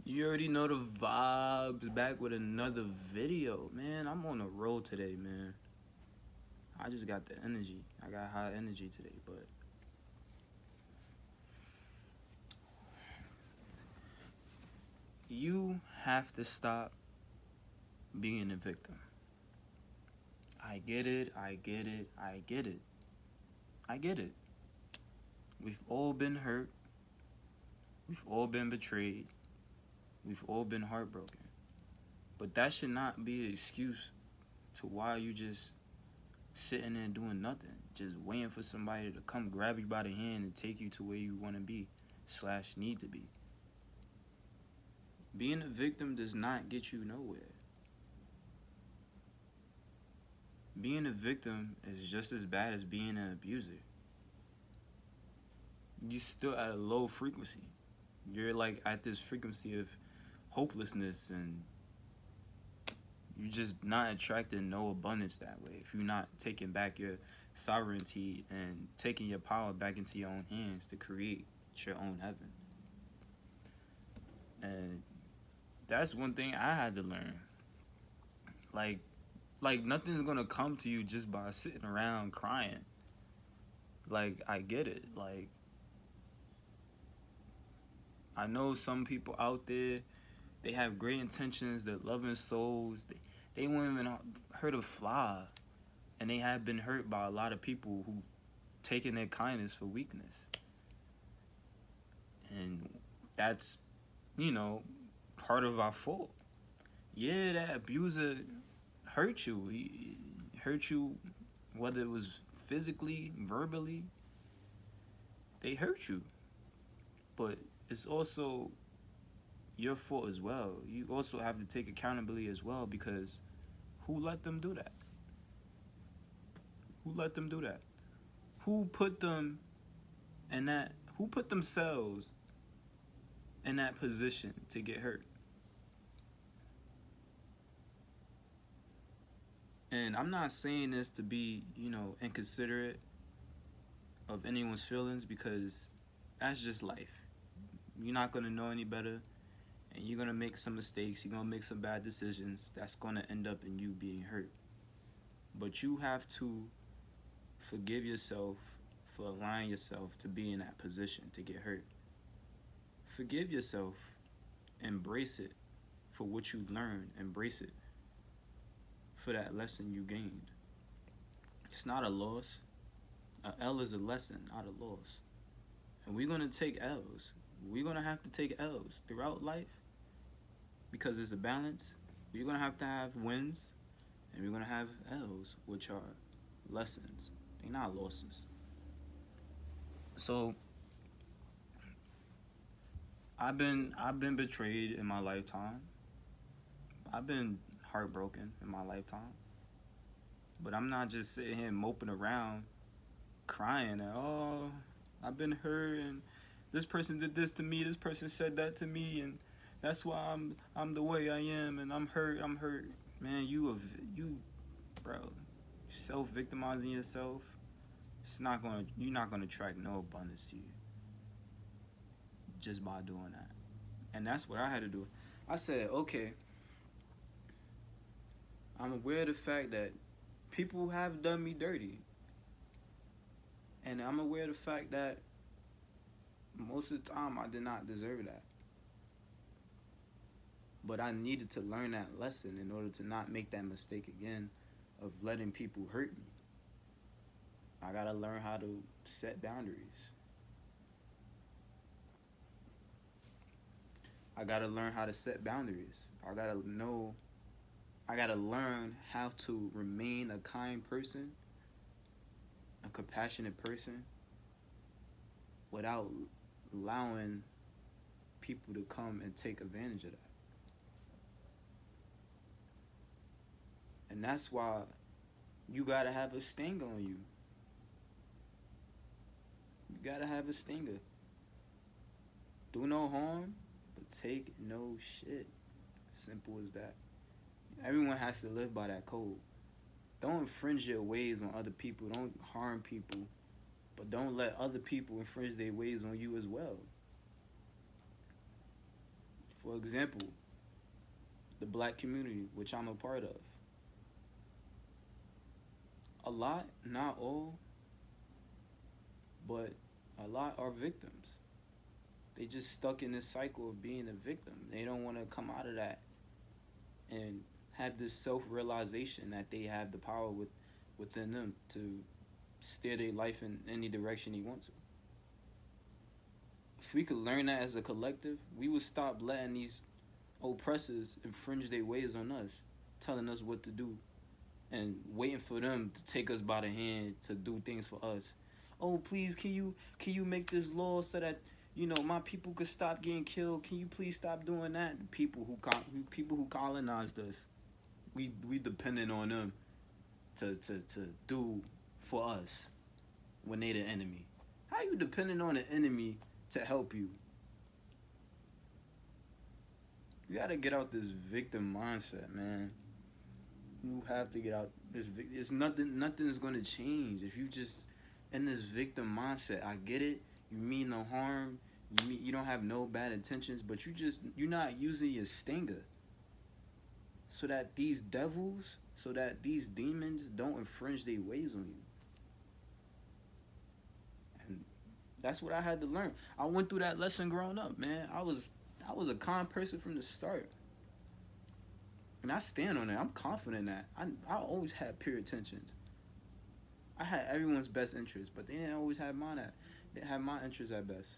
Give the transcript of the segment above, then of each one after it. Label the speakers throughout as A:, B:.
A: You already know the vibes. Back with another video, man. I'm on the road today, man. I just got the energy. I got high energy today, but you have to stop being a victim. I get it. I get it. I get it. I get it. We've all been hurt. We've all been betrayed. We've all been heartbroken. But that should not be an excuse to why you just sitting there doing nothing, just waiting for somebody to come grab you by the hand and take you to where you want to be slash need to be. Being a victim does not get you nowhere. Being a victim is just as bad as being an abuser. You're still at a low frequency. You're like at this frequency of hopelessness, and you're just not attracting no abundance that way. If you're not taking back your sovereignty and taking your power back into your own hands to create your own heaven. And that's one thing I had to learn. Like nothing's gonna come to you just by sitting around crying. Like, I get it. Like, I know some people out there, they have great intentions, they're loving souls. They won't even hurt a fly. And they have been hurt by a lot of people who taken their kindness for weakness. And that's, part of our fault. Yeah, that abuser hurt you. He hurt you, whether it was physically, verbally. They hurt you. But it's also your fault as well. You also have to take accountability as well, because who let them do that? Who let them do that? Who put them in that? Who put themselves in that position to get hurt? And I'm not saying this to be, inconsiderate of anyone's feelings, because that's just life. You're not going to know any better, and you're going to make some mistakes. You're going to make some bad decisions. That's going to end up in you being hurt. But you have to forgive yourself for allowing yourself to be in that position to get hurt. Forgive yourself. Embrace it for what you learned. Embrace it for that lesson you gained. It's not a loss. A L is a lesson, not a loss. And we're going to take L's. We're going to have to take L's throughout life, because it's a balance. We're going to have wins, and we're going to have L's, which are lessons. They're not losses. So I've been betrayed in my lifetime. I've been heartbroken in my lifetime. But I'm not just sitting here moping around crying and, oh, I've been hurt, and this person did this to me, this person said that to me, and that's why I'm the way I am, and I'm hurt. Man, you bro, self-victimizing yourself. You're not gonna attract no abundance to you just by doing that. And that's what I had to do. I said, okay, I'm aware of the fact that people have done me dirty. And I'm aware of the fact that most of the time I did not deserve that. But I needed to learn that lesson in order to not make that mistake again of letting people hurt me. I gotta learn how to set boundaries. I gotta learn how to set boundaries. I gotta learn how to remain a kind person, a compassionate person, without allowing people to come and take advantage of that. And that's why you gotta have a stinger on you. You gotta have a stinger. Do no harm, but take no shit. Simple as that. Everyone has to live by that code. Don't infringe your ways on other people. Don't harm people. But don't let other people infringe their ways on you as well. For example, the black community, which I'm a part of. A lot, not all, but a lot are victims. They just stuck in this cycle of being a victim. They don't want to come out of that and have this self-realization that they have the power within them to steer their life in any direction they want to. If we could learn that as a collective, we would stop letting these oppressors infringe their ways on us, telling us what to do, and waiting for them to take us by the hand to do things for us. Oh, please, can you make this law so that my people could stop getting killed? Can you please stop doing that? The people who colonized us, we dependent on them to do for us when they the enemy. How you dependent on the enemy to help you? You gotta get out this victim mindset, man. You have to get out this. It's nothing's gonna change if you just in this victim mindset. I get it. You mean no harm. You don't have no bad intentions, but you're not using your stinger so that these demons don't infringe their ways on you. And that's what I had to learn. I went through that lesson growing up, man. I was a calm person from the start. And I stand on it. I'm confident in that. I always had pure intentions. I had everyone's best interest, but they didn't always have mine at. They had my interests at best.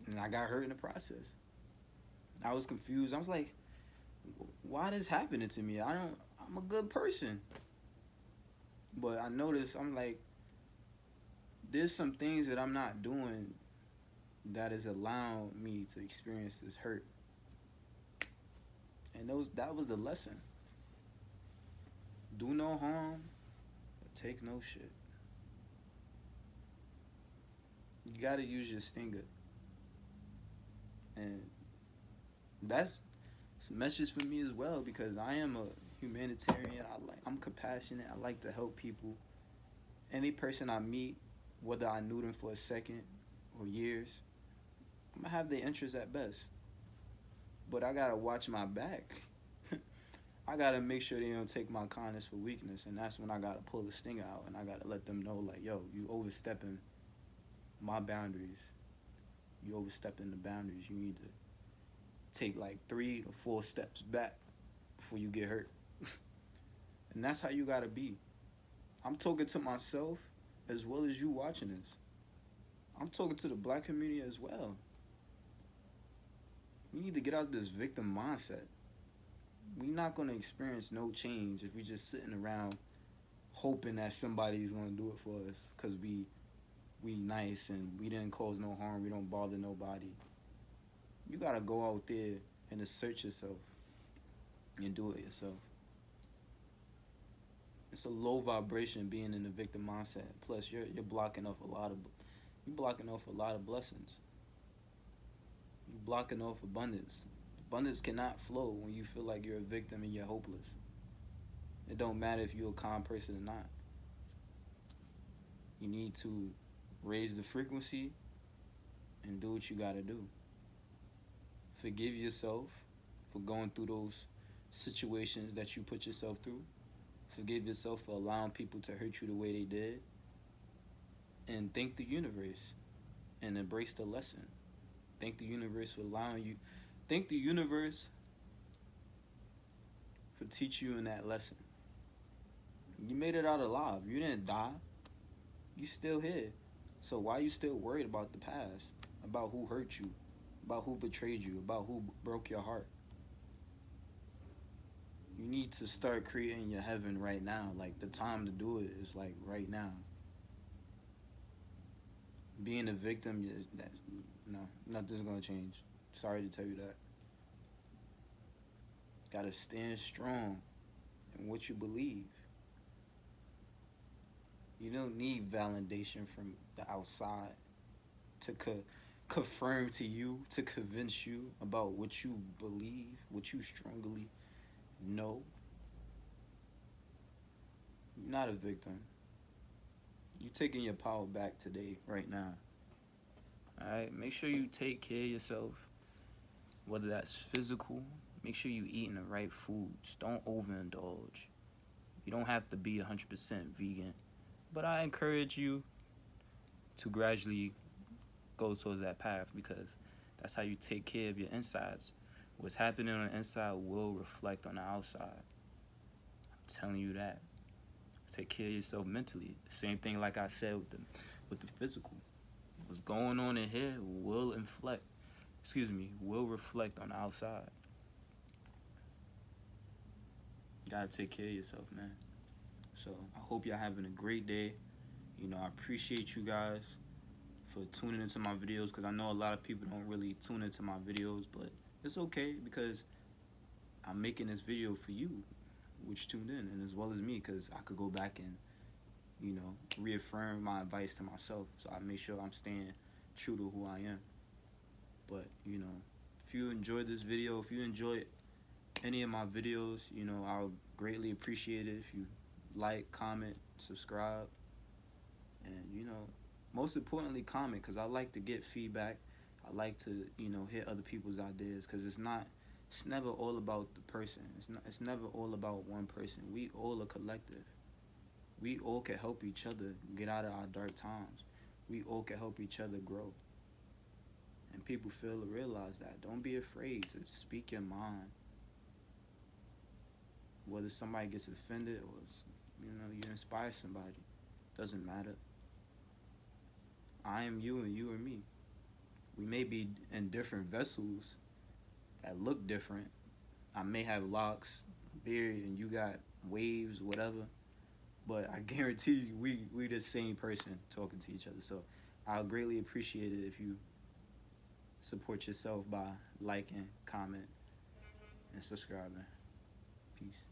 A: And I got hurt in the process. I was confused. I was like, why this happening to me? I'm a good person. But I noticed, I'm like, there's some things that I'm not doing that is allowing me to experience this hurt. And that was the lesson. Do no harm, but take no shit. You gotta use your stinger. And that's a message for me as well, because I am a humanitarian. I'm compassionate. I like to help people. Any person I meet, whether I knew them for a second or years, I'm gonna have their interests at best. But I gotta watch my back. I gotta make sure they don't take my kindness for weakness, and that's when I gotta pull the stinger out, and I gotta let them know, like, yo, you overstepping my boundaries. You overstepping the boundaries. You need to take like 3 to 4 steps back before you get hurt. And that's how you gotta be. I'm talking to myself as well as you watching this. I'm talking to the black community as well. We need to get out of this victim mindset. We're not going to experience no change if we're just sitting around hoping that somebody's going to do it for us because we nice and we didn't cause no harm. We don't bother nobody. You got to go out there and assert yourself and do it yourself. It's a low vibration being in the victim mindset. Plus, you're blocking off a lot of blessings. You're blocking off abundance. Abundance cannot flow when you feel like you're a victim and you're hopeless. It don't matter if you're a calm person or not. You need to raise the frequency and do what you gotta do. Forgive yourself for going through those situations that you put yourself through. Forgive yourself for allowing people to hurt you the way they did. And thank the universe and embrace the lesson. Thank the universe for allowing you. Thank the universe for teaching you in that lesson. You made it out alive. You didn't die. You still here. So why are you still worried about the past? About who hurt you? About who betrayed you? About who broke your heart? You need to start creating your heaven right now. Like, the time to do it is like right now. Being a victim, no, nothing's gonna change. Sorry to tell you that. Gotta stand strong in what you believe. You don't need validation from the outside to confirm to you, to convince you about what you believe, what you strongly know. You're not a victim. You're taking your power back today, right now. Alright, make sure you take care of yourself. whether that's physical, make sure you eating the right foods. Don't overindulge. You don't have to be 100% vegan, but I encourage you to gradually go towards that path because that's how you take care of your insides. What's happening on the inside will reflect on the outside. I'm telling you that. Take care of yourself mentally. Same thing like I said with the physical. What's going on in here will reflect on the outside. You gotta take care of yourself, man. So I hope y'all having a great day. I appreciate you guys for tuning into my videos because I know a lot of people don't really tune into my videos, but it's okay because I'm making this video for you, which tuned in, and as well as me, because I could go back and reaffirm my advice to myself. So I make sure I'm staying true to who I am. But if you enjoyed this video, if you enjoyed any of my videos, I'll greatly appreciate it if you like, comment, subscribe, and most importantly, comment, because I like to get feedback. I like to hear other people's ideas, because it's never all about the person. It's never all about one person. We all a collective. We all can help each other get out of our dark times. We all can help each other grow. And people fail to realize that. Don't be afraid to speak your mind. Whether somebody gets offended or you inspire somebody, doesn't matter. I am you and you are me. We may be in different vessels that look different. I may have locks, beard, and you got waves, whatever. But I guarantee you, we the same person talking to each other. So I'll greatly appreciate it if you support yourself by liking, comment, and subscribing. Peace.